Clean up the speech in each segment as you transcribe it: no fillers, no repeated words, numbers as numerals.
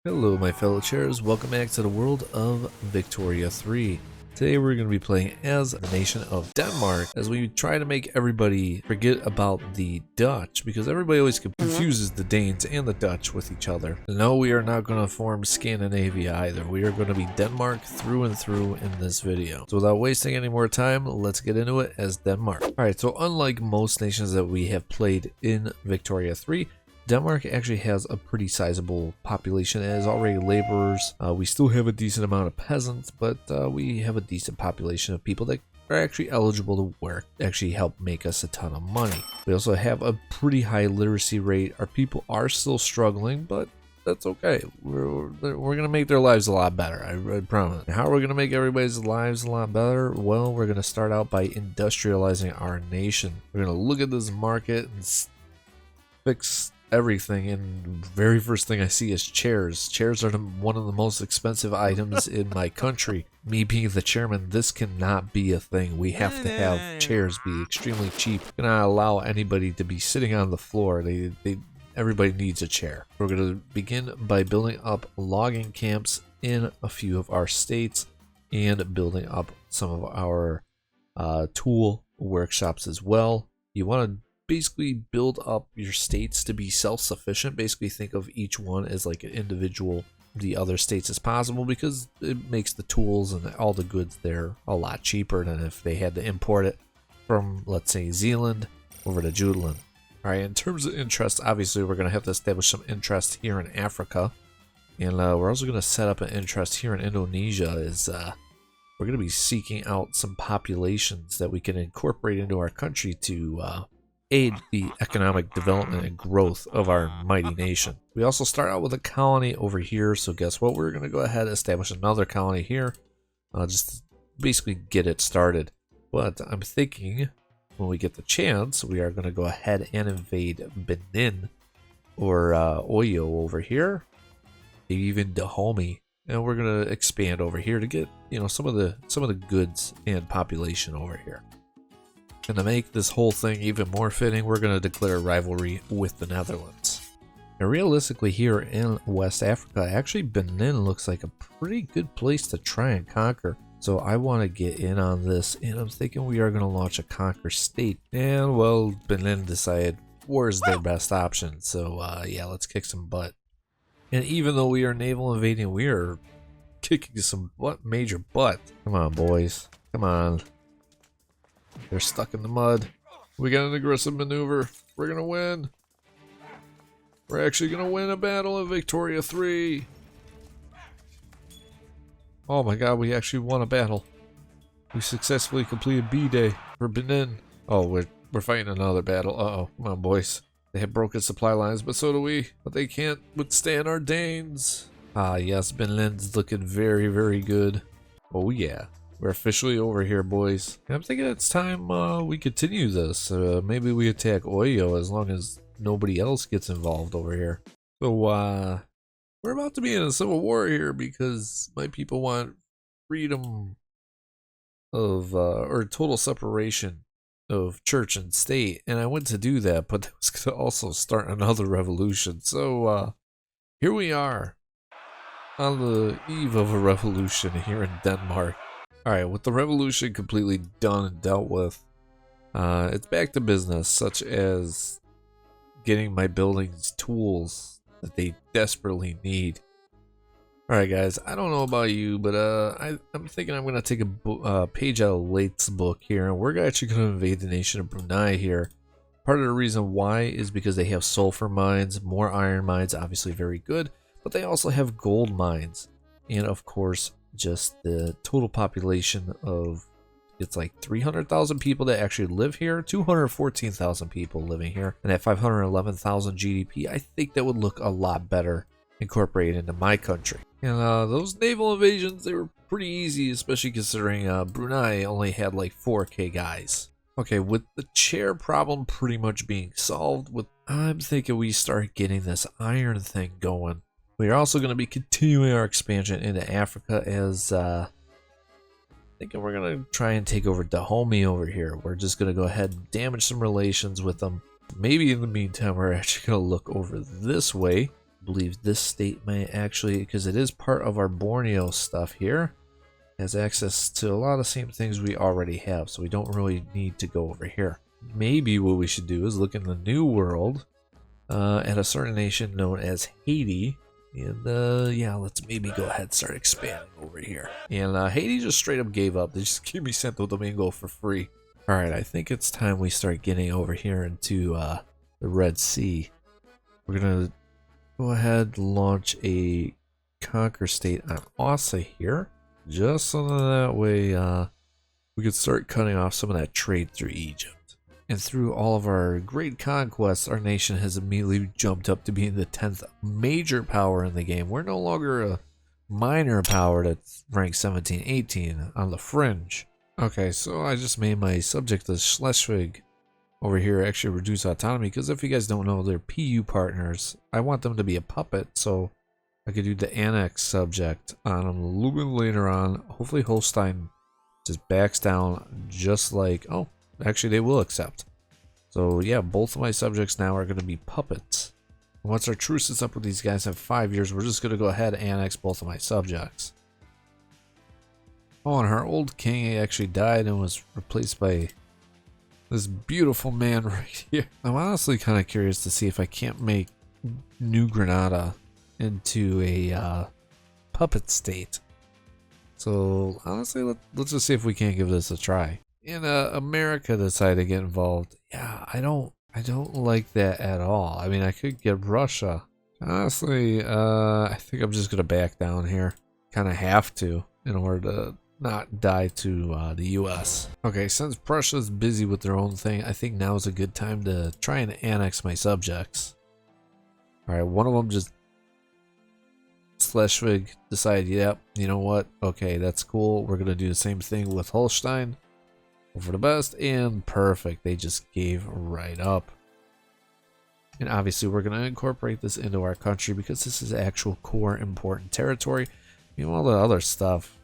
Hello my fellow chairs, welcome back to the world of Victoria 3. Today we're going to be playing as the nation of Denmark as we try to make everybody forget about the Dutch, because everybody always confuses the Danes and the Dutch with each other. No, we are not going to form Scandinavia either. We are going to be Denmark through and through in this video. So without wasting any more time, let's get into it as Denmark. Alright, so unlike most nations that we have played in Victoria 3, Denmark actually has a pretty sizable population. It has already laborers. We still have a decent amount of peasants, but we have a decent population of people that are actually eligible to work, actually help make us a ton of money. We also have a pretty high literacy rate. Our people are still struggling, but that's okay. We're going to make their lives a lot better, I promise. How are we going to make everybody's lives a lot better? Well, we're going to start out by industrializing our nation. We're going to look at this market and fix everything, and very first thing I see is chairs. Chairs are one of the most expensive items in my country. Me being the chairman, this cannot be a thing. We have to have chairs be extremely cheap. We cannot allow anybody to be sitting on the floor. Everybody needs a chair. We're going to begin by building up logging camps in a few of our states and building up some of our tool workshops as well. You want to basically build up your states to be self-sufficient. Basically think of each one as like an individual the other states as possible, because it makes the tools and all the goods there a lot cheaper than if they had to import it from, let's say, Zealand over to Jutland. Alright, in terms of interest, obviously we're going to have to establish some interest here in Africa, and we're also going to set up an interest here in Indonesia. We're going to be seeking out some populations that we can incorporate into our country to aid the economic development and growth of our mighty nation. We also start out with a colony over here, so guess what? We're going to go ahead and establish another colony here, just to basically get it started. But I'm thinking when we get the chance, we are going to go ahead and invade Benin or Oyo over here, maybe even Dahomey, and we're going to expand over here to get, you know, some of the goods and population over here. And to make this whole thing even more fitting, we're going to declare rivalry with the Netherlands. Now, realistically, here in West Africa, actually Benin looks like a pretty good place to try and conquer. So I want to get in on this, and I'm thinking we are going to launch a conquer state. And well, Benin decided war is their best option. So yeah, let's kick some butt. And even though we are naval invading, we are kicking some major butt. Come on, boys. Come on. They're stuck in the mud. We got an aggressive maneuver. We're gonna win. We're actually gonna win a battle of Victoria 3. Oh my god, we actually won a battle. We successfully completed B-Day for Benin. Oh, we're fighting another battle. Uh-oh. Come on, boys. They have broken supply lines, but so do we. But they can't withstand our Danes. Ah, yes, Benin's looking very, very good. Oh yeah. We're officially over here, boys. I'm thinking it's time we continue this. Maybe we attack Oyo as long as nobody else gets involved over here. So, we're about to be in a civil war here because my people want freedom of, or total separation of church and state. And I went to do that, but that was going to also start another revolution. So, here we are on the eve of a revolution here in Denmark. Alright, with the revolution completely done and dealt with, it's back to business, such as getting my buildings tools that they desperately need. Alright guys, I don't know about you, but I'm thinking I'm going to take a page out of Late's book here, and we're actually going to invade the nation of Brunei here. Part of the reason why is because they have sulfur mines, more iron mines, obviously very good, but they also have gold mines, and of course, just the total population of, it's like 300,000 people that actually live here, 214,000 people living here, and at 511,000 GDP, I think that would look a lot better incorporated into my country. And those naval invasions, they were pretty easy, especially considering Brunei only had like 4K guys. Okay, with the chair problem pretty much being solved, I'm thinking we start getting this iron thing going. We are also going to be continuing our expansion into Africa as, thinking we're going to try and take over Dahomey over here. We're just going to go ahead and damage some relations with them. Maybe in the meantime, we're actually going to look over this way, believe this state may actually, because it is part of our Borneo stuff here, has access to a lot of the same things we already have, so we don't really need to go over here. Maybe what we should do is look in the New World at a certain nation known as Haiti. And yeah, let's maybe go ahead and start expanding over here. And Haiti just straight up gave up. They just gave me Santo Domingo for free. Alright, I think it's time we start getting over here into the Red Sea. We're gonna go ahead and launch a conquer state on Ossa here, just so that way we could start cutting off some of that trade through Egypt. And through all of our great conquests, our nation has immediately jumped up to being the 10th major power in the game. We're no longer a minor power that's ranked 17, 18 on the fringe. Okay, so I just made my subject of Schleswig over here actually reduce autonomy, because if you guys don't know, they're PU partners. I want them to be a puppet, so I could do the annex subject on them a little bit later on. Hopefully Holstein just backs down, just like, oh, actually they will accept. So yeah, both of my subjects now are going to be puppets. Once our truce is up with these guys, have 5 years, we're just going to go ahead and annex both of my subjects. Oh, and our old king actually died and was replaced by this beautiful man right here. I'm honestly kind of curious to see if I can't make New Granada into a puppet state. So honestly, let's just see if we can't give this a try. And America decided to get involved. Yeah, I don't like that at all. I mean, I could get Russia. Honestly, I think I'm just gonna back down here. Kind of have to in order to not die to the US. Okay, since Prussia's busy with their own thing, I think now is a good time to try and annex my subjects. Alright, one of them just Schleswig decided, yep, you know what? Okay, that's cool. We're gonna do the same thing with Holstein. Hope for the best, and perfect. They just gave right up. And obviously we're gonna incorporate this into our country because this is actual core important territory. You know, all the other stuff,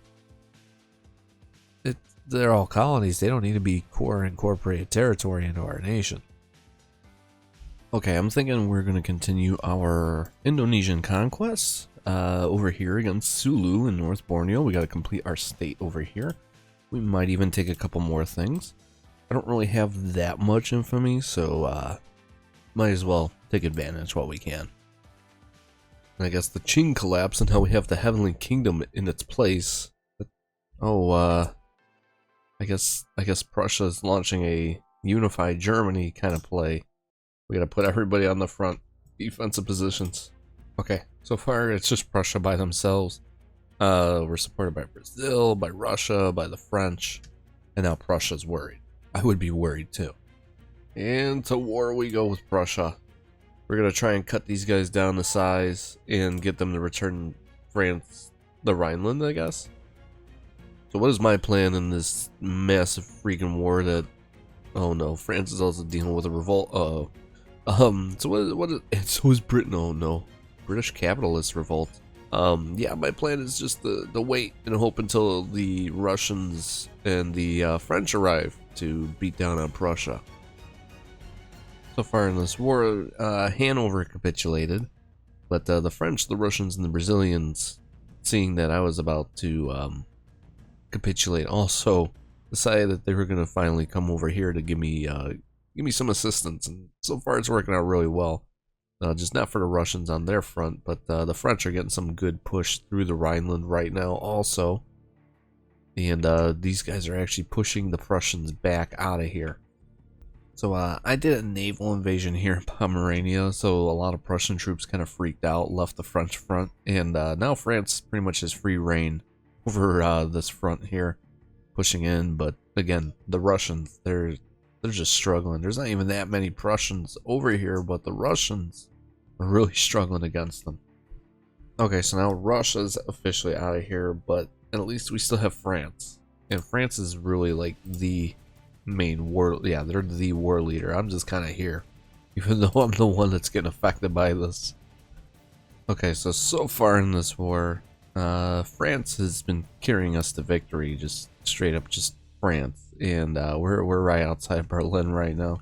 they're all colonies. They don't need to be core incorporated territory into our nation. Okay, I'm thinking we're going to continue our Indonesian conquests over here against Sulu in North Borneo. We got to complete our state over here. We might even take a couple more things. I don't really have that much infamy, so might as well take advantage while we can. And I guess the Qing collapsed, and now we have the Heavenly Kingdom in its place. Oh, I guess Prussia is launching a unified Germany kind of play. We gotta put everybody on the front defensive positions. Okay, so far it's just Prussia by themselves. We're supported by Brazil, by Russia, by the French, and now Prussia's worried. I would be worried too. And to war we go with Prussia. We're gonna try and cut these guys down to size and get them to return France the Rhineland, I guess. So what is my plan in this massive freaking war that, oh no, France is also dealing with a revolt. So so is Britain. Oh no, British capitalist revolt. Yeah, my plan is just to wait and hope until the Russians and the French arrive to beat down on Prussia. So far in this war, Hanover capitulated, but the French, the Russians, and the Brazilians, seeing that I was about to capitulate, also decided that they were going to finally come over here to give me some assistance, and so far it's working out really well. Just not for the Russians on their front, but the French are getting some good push through the Rhineland right now also, and these guys are actually pushing the Prussians back out of here. So I did a naval invasion here in Pomerania, so a lot of Prussian troops kind of freaked out, left the French front, and now France pretty much has free reign over this front here, pushing in. But again, the Russians, they're just struggling. There's not even that many Prussians over here, but the Russians are really struggling against them. Okay, so now Russia's officially out of here, but at least we still have France, and France is really like the main war. Yeah, they're the war leader. I'm just kind of here, even though I'm the one that's getting affected by this. Okay, so far in this war, France has been carrying us to victory, just straight up just France, and we're right outside Berlin right now.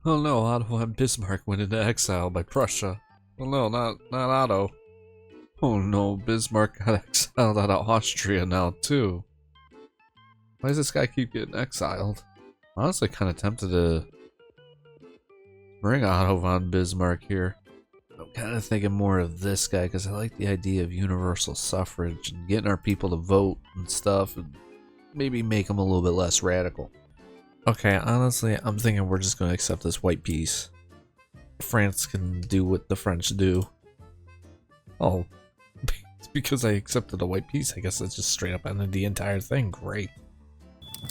Oh no, Otto von Bismarck went into exile by Prussia. Well, no, not Otto. Oh no, Bismarck got exiled out of Austria now too. Why does this guy keep getting exiled? Honestly, kind of tempted to bring Otto von Bismarck here. I'm kind of thinking more of this guy because I like the idea of universal suffrage and getting our people to vote and stuff, and maybe make them a little bit less radical. Okay, honestly, I'm thinking we're just going to accept this white peace. France can do what the French do. Oh, it's because I accepted a white peace. I guess that's just straight up ended the entire thing. Great.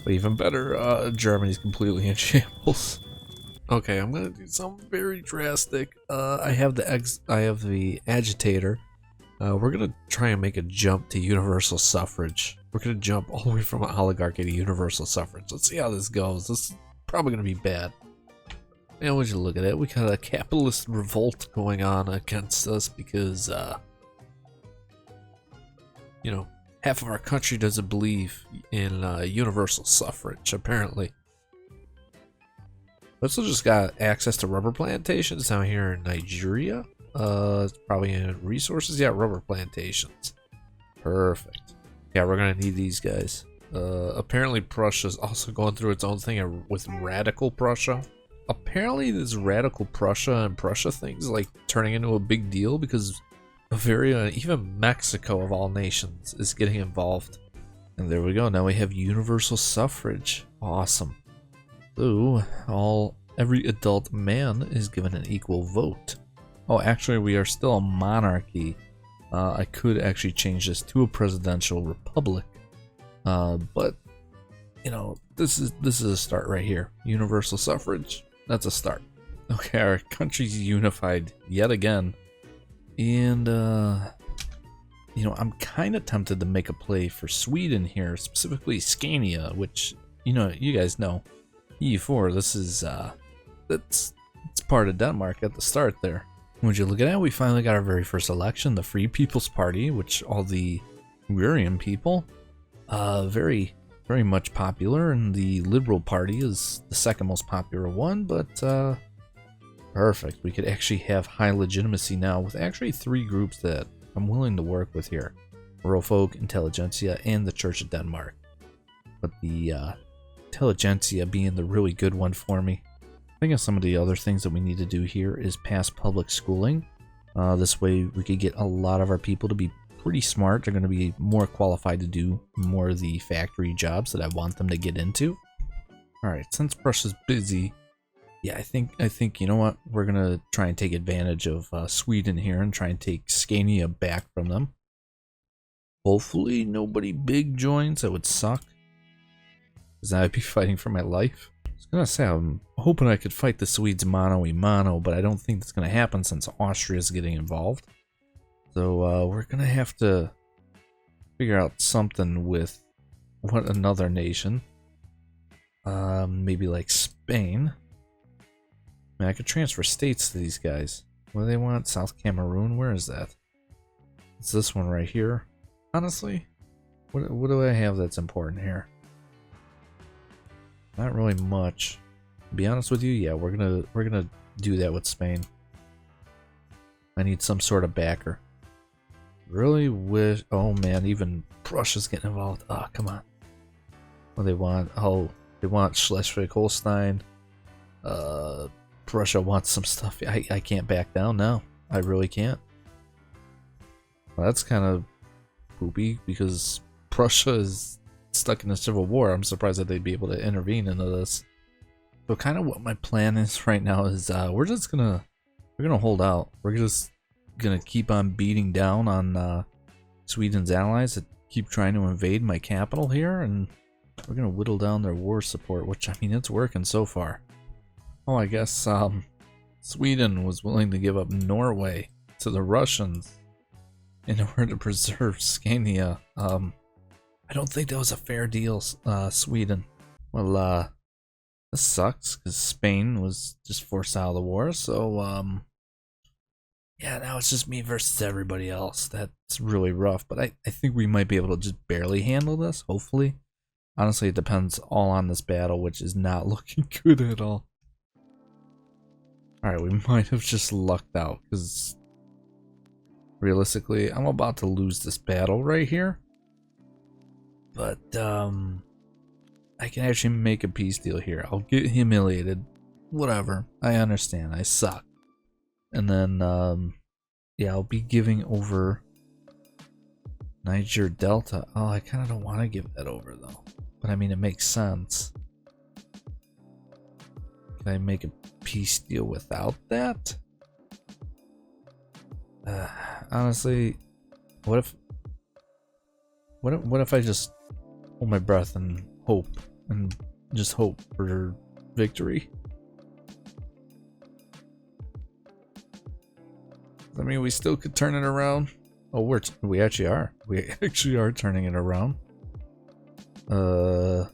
But even better, Germany's completely in shambles. Okay, I'm gonna do something very drastic. I have the agitator. We're gonna try and make a jump to universal suffrage. We're gonna jump all the way from oligarchy to universal suffrage. Let's see how this goes. This is probably gonna be bad. And would you look at it? We got a capitalist revolt going on against us because, you know, half of our country doesn't believe in universal suffrage, apparently. We also just got access to rubber plantations down here in Nigeria. It's probably in resources. Yeah, rubber plantations. Perfect. Yeah, we're gonna need these guys. Apparently Prussia's also going through its own thing with radical Prussia. Apparently this radical Prussia and Prussia thing's like turning into a big deal because Bavaria, even Mexico of all nations, is getting involved. And there we go. Now we have universal suffrage. Awesome. So every adult man is given an equal vote. Oh, actually, we are still a monarchy. I could actually change this to a presidential republic, but you know, this is a start right here. Universal suffrage. That's a start. Okay, our country's unified yet again, and you know, I'm kind of tempted to make a play for Sweden here, specifically Scania, which you guys know. EU4. This is it's part of Denmark at the start there. Would you look at it? We finally got our very first election, the Free People's Party, which all the Hungarian people, very much popular, and the Liberal Party is the second most popular one, but perfect. We could actually have high legitimacy now with actually 3 groups that I'm willing to work with here. Merfolk, Intelligentsia, and the Church of Denmark. But the Intelligentsia being the really good one for me. I think of some of the other things that we need to do here is pass public schooling. This way we could get a lot of our people to be pretty smart. They're going to be more qualified to do more of the factory jobs that I want them to get into. Alright, since Prussia's busy, yeah, I think you know what? We're going to try and take advantage of Sweden here and try and take Scania back from them. Hopefully nobody big joins. That would suck, because I'd be fighting for my life. I was gonna say, I'm hoping I could fight the Swedes mano a mano, but I don't think that's gonna happen since Austria's getting involved. So we're gonna have to figure out something with another nation. Maybe like Spain. I mean, I could transfer states to these guys. What do they want? South Cameroon? Where is that? It's this one right here. Honestly, what do I have that's important here? Not really much. To be honest with you, yeah, we're gonna do that with Spain. I need some sort of backer. Really wish. Oh man, even Prussia's getting involved. Ah, oh, come on. What do they want? Oh, they want Schleswig-Holstein. Prussia wants some stuff. I can't back down now. I really can't. Well, that's kind of poopy because Prussia is stuck in a civil war. I'm surprised that they'd be able to intervene into this. So kind of what my plan is right now is we're gonna hold out. We're just gonna keep on beating down on Sweden's allies that keep trying to invade my capital here, and we're gonna whittle down their war support, which I mean, it's working so far. Oh, I guess Sweden was willing to give up Norway to the Russians in order to preserve Scania. I don't think that was a fair deal, Sweden. Well, this sucks because Spain was just forced out of the war, so yeah, now it's just me versus everybody else. That's really rough, but I think we might be able to just barely handle this, hopefully. Honestly, it depends all on this battle, which is not looking good at all. Alright, we might have just lucked out, because realistically, I'm about to lose this battle right here. But, I can actually make a peace deal here. I'll get humiliated. Whatever. I understand. I suck. And then, yeah, I'll be giving over Niger Delta. Oh, I kind of don't want to give that over, though. But, I mean, it makes sense. Can I make a peace deal without that? Honestly, what if I just hold my breath and hope and just hope for victory? I mean, we still could turn it around. Oh, we actually are. We actually are turning it around. Come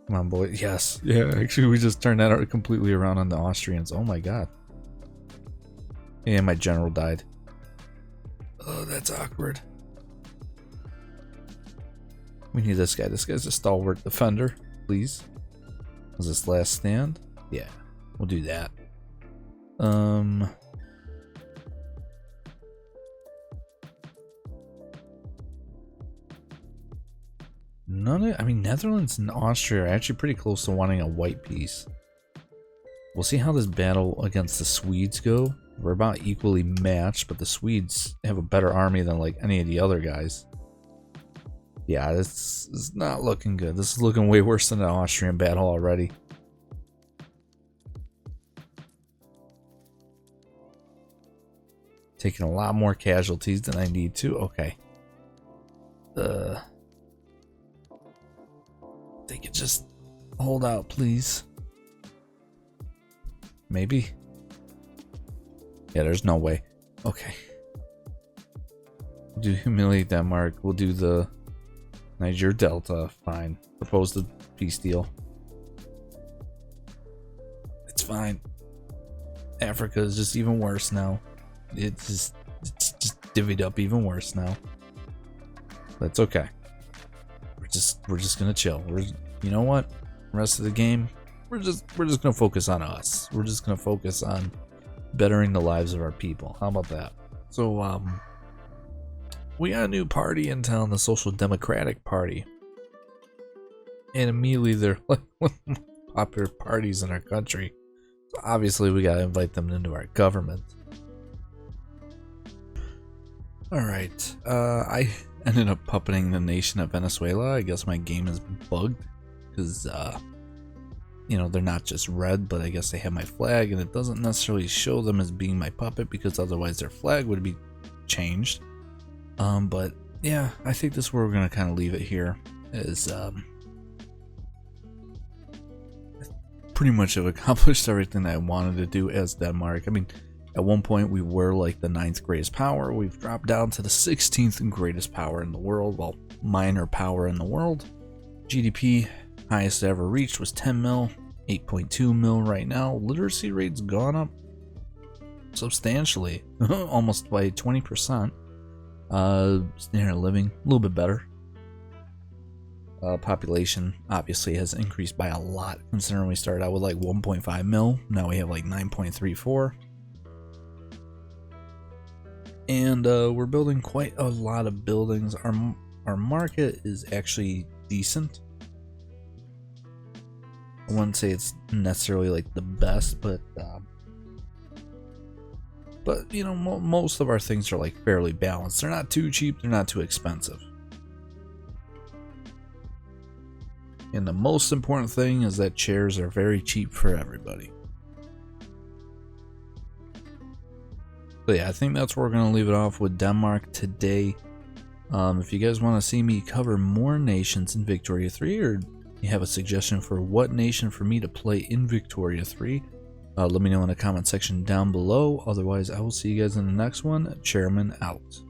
on, boy. Yes. Yeah, actually, we just turned that completely around on the Austrians. Oh my god. And my general died. Oh, that's awkward. We need this guy. This guy's a stalwart defender. Please. Was this last stand? Yeah. We'll do that. I mean, Netherlands and Austria are actually pretty close to wanting a white peace. We'll see how this battle against the Swedes go. We're about equally matched, but the Swedes have a better army than like any of the other guys. Yeah, this is not looking good. This is looking way worse than the Austrian battle already. Taking a lot more casualties than I need to. Okay. They could just hold out, please. Maybe. Yeah, there's no way. Okay. We'll do humiliate Denmark. We'll do the Niger Delta. Fine. Propose the peace deal. It's fine. Africa is just even worse now. It's just divvied up even worse now. That's okay. We're just gonna chill. You know what? The rest of the game, we're just gonna focus on us. We're just gonna focus on bettering the lives of our people. How about that? So we got a new party in town, the Social Democratic Party, and immediately they're like one of the most popular parties in our country. So obviously we gotta invite them into our government. Alright, I ended up puppeting the nation of Venezuela. I guess my game is bugged because, you know, they're not just red, but I guess they have my flag, and it doesn't necessarily show them as being my puppet because otherwise their flag would be changed. But yeah, I think this is where we're going to kind of leave it here. Is pretty much have accomplished everything that I wanted to do as Denmark. I mean, at one point we were like the 9th greatest power. We've dropped down to the 16th greatest power in the world, well, minor power in the world. GDP highest ever reached was 10 mil, 8.2 mil right now. Literacy rate's gone up substantially, almost by 20%. Standard of living a little bit better. Population obviously has increased by a lot, considering we started out with like 1.5 mil. Now we have like 9.34. And we're building quite a lot of buildings. Our market is actually decent. I wouldn't say it's necessarily like the best, but you know, most of our things are like fairly balanced. They're not too cheap, they're not too expensive. And the most important thing is that chairs are very cheap for everybody. So yeah, I think that's where we're going to leave it off with Denmark today. If you guys want to see me cover more nations in Victoria 3, or you have a suggestion for what nation for me to play in Victoria 3, let me know in the comment section down below. Otherwise, I will see you guys in the next one. Chairman out.